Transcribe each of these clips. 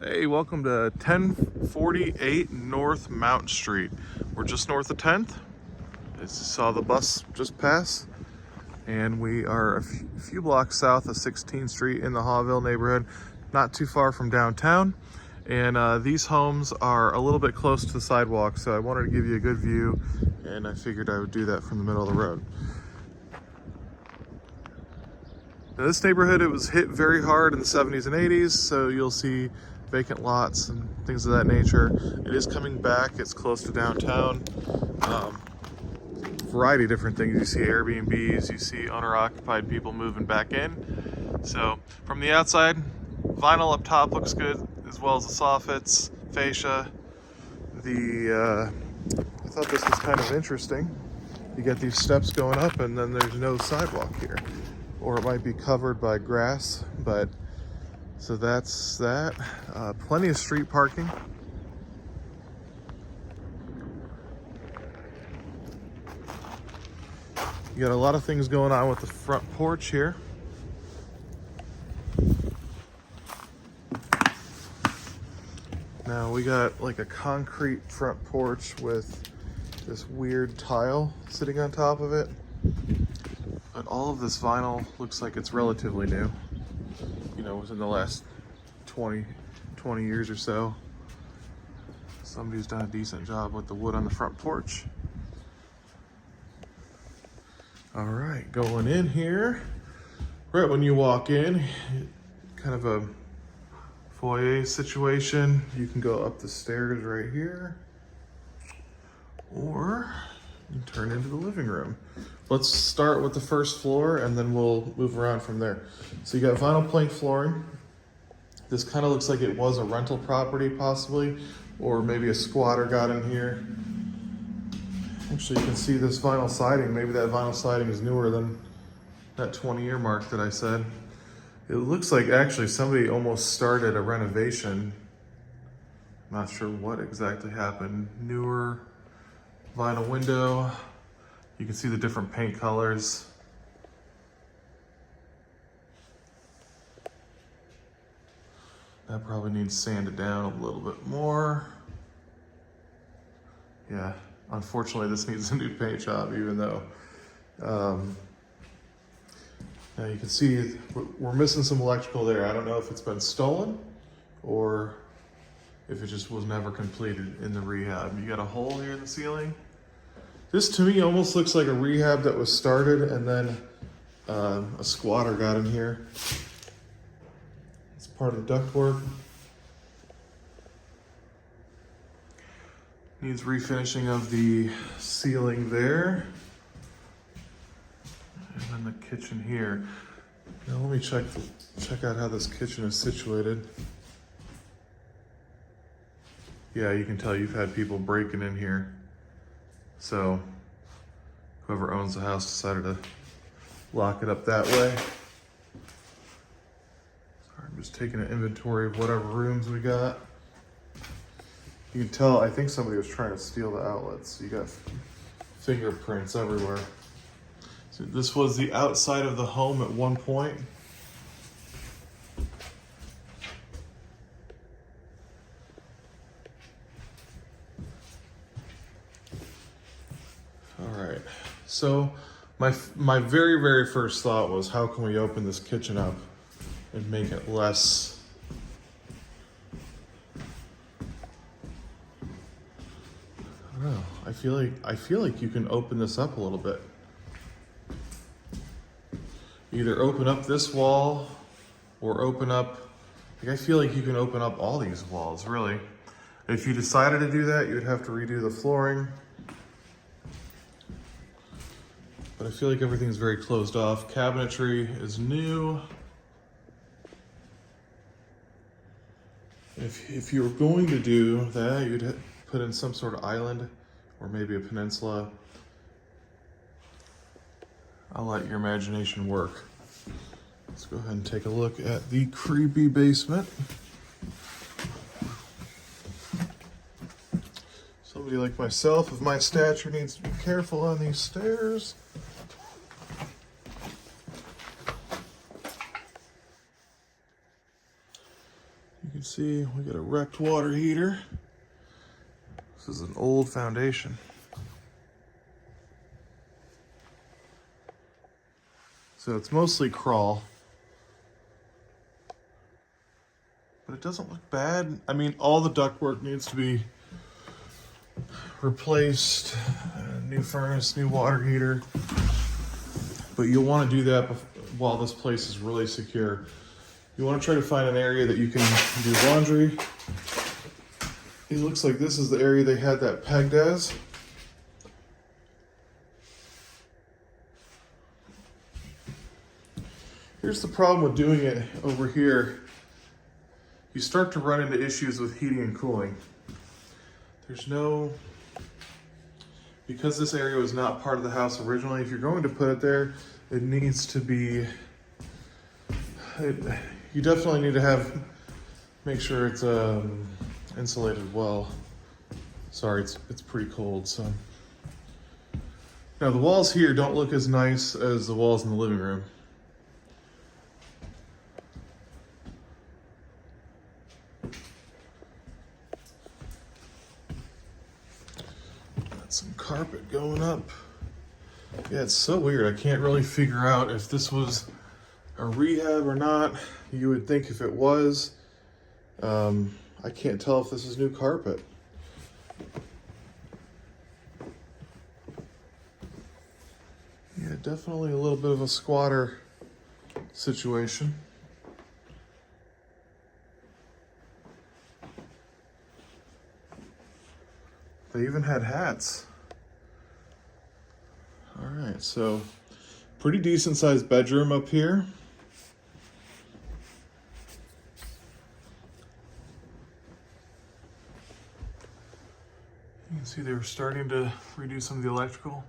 Hey, welcome to 1048 North Mount Street. We're just north of 10th. I saw the bus just pass, and we are a few blocks south of 16th Street in the Haughville neighborhood, not too far from downtown. And these homes are a little bit close to the sidewalk, so I wanted to give you a good view, and I figured I would do that from the middle of the road. Now, this neighborhood, it was hit very hard in the 70s and 80s, so you'll see vacant lots and things of that nature. It is coming back. It's close to downtown. Variety of different things. You see Airbnbs, you see owner-occupied people moving back in. So from the outside, vinyl up top looks good, as well as the soffits, fascia. I thought this was kind of interesting. You get these steps going up, and then there's no sidewalk here, or it might be covered by grass, but so that's that. Plenty of street parking. You got a lot of things going on with the front porch here. Now we got like a concrete front porch with this weird tile sitting on top of it. But all of this vinyl looks like it's relatively new. You know, within the last 20 years or so. Somebody's done a decent job with the wood on the front porch. All right, going in here. Right when you walk in, kind of a foyer situation. You can go up the stairs right here, or you can turn into the living room. Let's start with the first floor and then we'll move around from there. So you got vinyl plank flooring. This kind of looks like it was a rental property possibly, or maybe a squatter got in here. Actually, you can see this vinyl siding. Maybe that vinyl siding is newer than that 20-year mark that I said. It looks like actually somebody almost started a renovation. Not sure what exactly happened. Newer vinyl window. You can see the different paint colors. That probably needs sanded down a little bit more. Yeah, unfortunately this needs a new paint job, even though now you can see we're missing some electrical there. I don't know if it's been stolen or if it just was never completed in the rehab. You got a hole here in the ceiling. This to me almost looks like a rehab that was started and then a squatter got in here. It's part of ductwork. Needs refinishing of the ceiling there. And then the kitchen here. Now let me check out how this kitchen is situated. Yeah, you can tell you've had people breaking in here. So whoever owns the house decided to lock it up that way. Sorry, I'm just taking an inventory of whatever rooms we got. You can tell, I think somebody was trying to steal the outlets. You got fingerprints everywhere. So this was the outside of the home at one point. All right, so my very first thought was, how can we open this kitchen up and make it less I don't know. I feel like you can open this up a little bit. Either open up this wall or open up, I feel like you can open up all these walls, really. If you decided to do that, you would have to redo the flooring. But I feel like everything's very closed off. Cabinetry is new. If you were going to do that, you'd put in some sort of island or maybe a peninsula. I'll let your imagination work. Let's go ahead and take a look at the creepy basement. Somebody like myself of my stature needs to be careful on these stairs. You can see see, we got a wrecked water heater. This is an old foundation. So it's mostly crawl. But it doesn't look bad. I mean, all the ductwork needs to be replaced. New furnace, new water heater. But you'll want to do that while this place is really secure. You want to try to find an area that you can do laundry. It looks like this is the area they had that pegged as. Here's the problem with doing it over here. You start to run into issues with heating and cooling. Because this area was not part of the house originally, if you're going to put it there, it needs to be, you definitely need to make sure it's insulated well. Sorry, it's pretty cold, so. Now the walls here don't look as nice as the walls in the living room. Got some carpet going up. Yeah, it's so weird. I can't really figure out if this was a rehab or not. You would think if it was, I can't tell if this is new carpet. Yeah, definitely a little bit of a squatter situation. They even had hats. All right, so pretty decent sized bedroom up here. You can see they were starting to redo some of the electrical.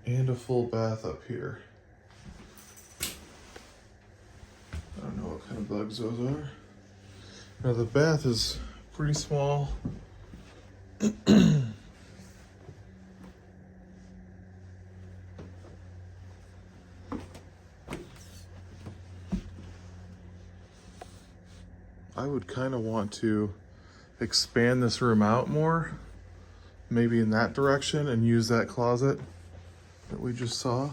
And a full bath up here. I don't know what kind of bugs those are. Now the bath is pretty small. I would kind of want to expand this room out more, maybe in that direction, and use that closet that we just saw.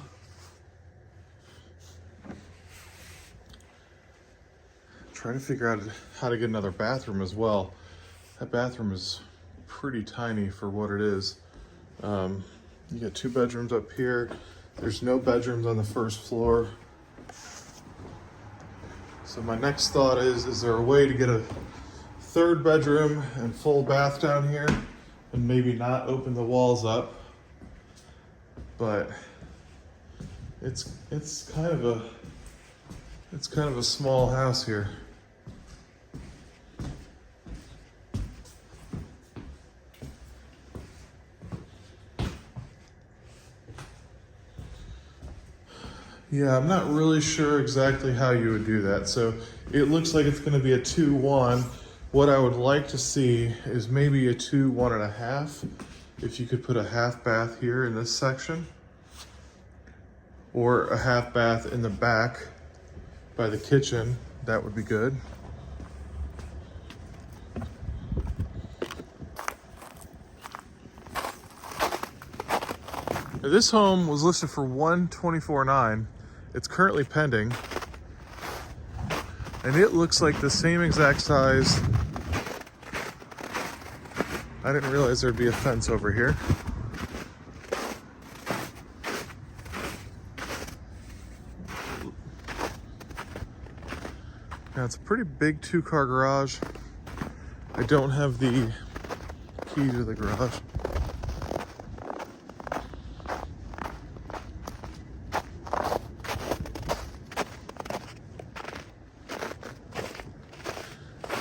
Try to figure out how to get another bathroom as well. That bathroom is pretty tiny for what it is. You got 2 bedrooms up here. There's no bedrooms on the first floor. So my next thought is there a way to get a 3rd bedroom and full bath down here and maybe not open the walls up? But it's kind of a small house here. Yeah, I'm not really sure exactly how you would do that. So it looks like it's going to be a 2-1. What I would like to see is maybe a 2-1.5. If you could put a half bath here in this section, or a half bath in the back by the kitchen, that would be good. Now, this home was listed for $124,900. It's currently pending, and it looks like the same exact size. I didn't realize there'd be a fence over here. Now it's a pretty big 2-car garage. I don't have the key to the garage.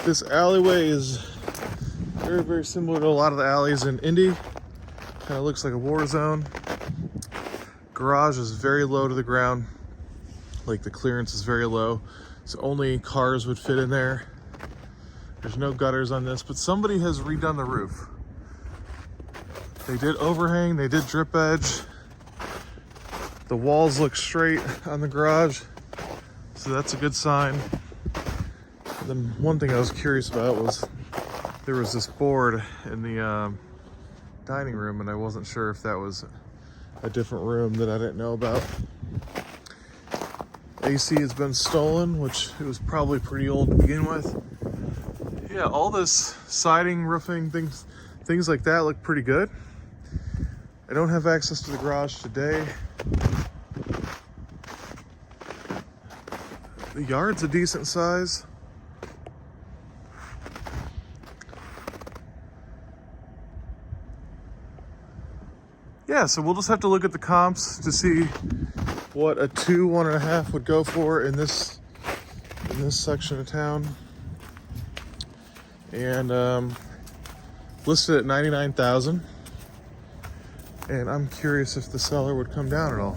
This alleyway is very, very similar to a lot of the alleys in Indy. Kind of looks like a war zone. Garage is very low to the ground. Like the clearance is very low. So only cars would fit in there. There's no gutters on this, but somebody has redone the roof. They did overhang, they did drip edge. The walls look straight on the garage, so that's a good sign. And then one thing I was curious about was there was this board in the dining room, and I wasn't sure if that was a different room that I didn't know about. AC has been stolen, which it was probably pretty old to begin with. Yeah, all this siding, roofing, things like that look pretty good. I don't have access to the garage today. The yard's a decent size. Yeah, so we'll just have to look at the comps to see what a 2, 1.5 would go for in this section of town. And listed at $99,000. And I'm curious if the seller would come down at all.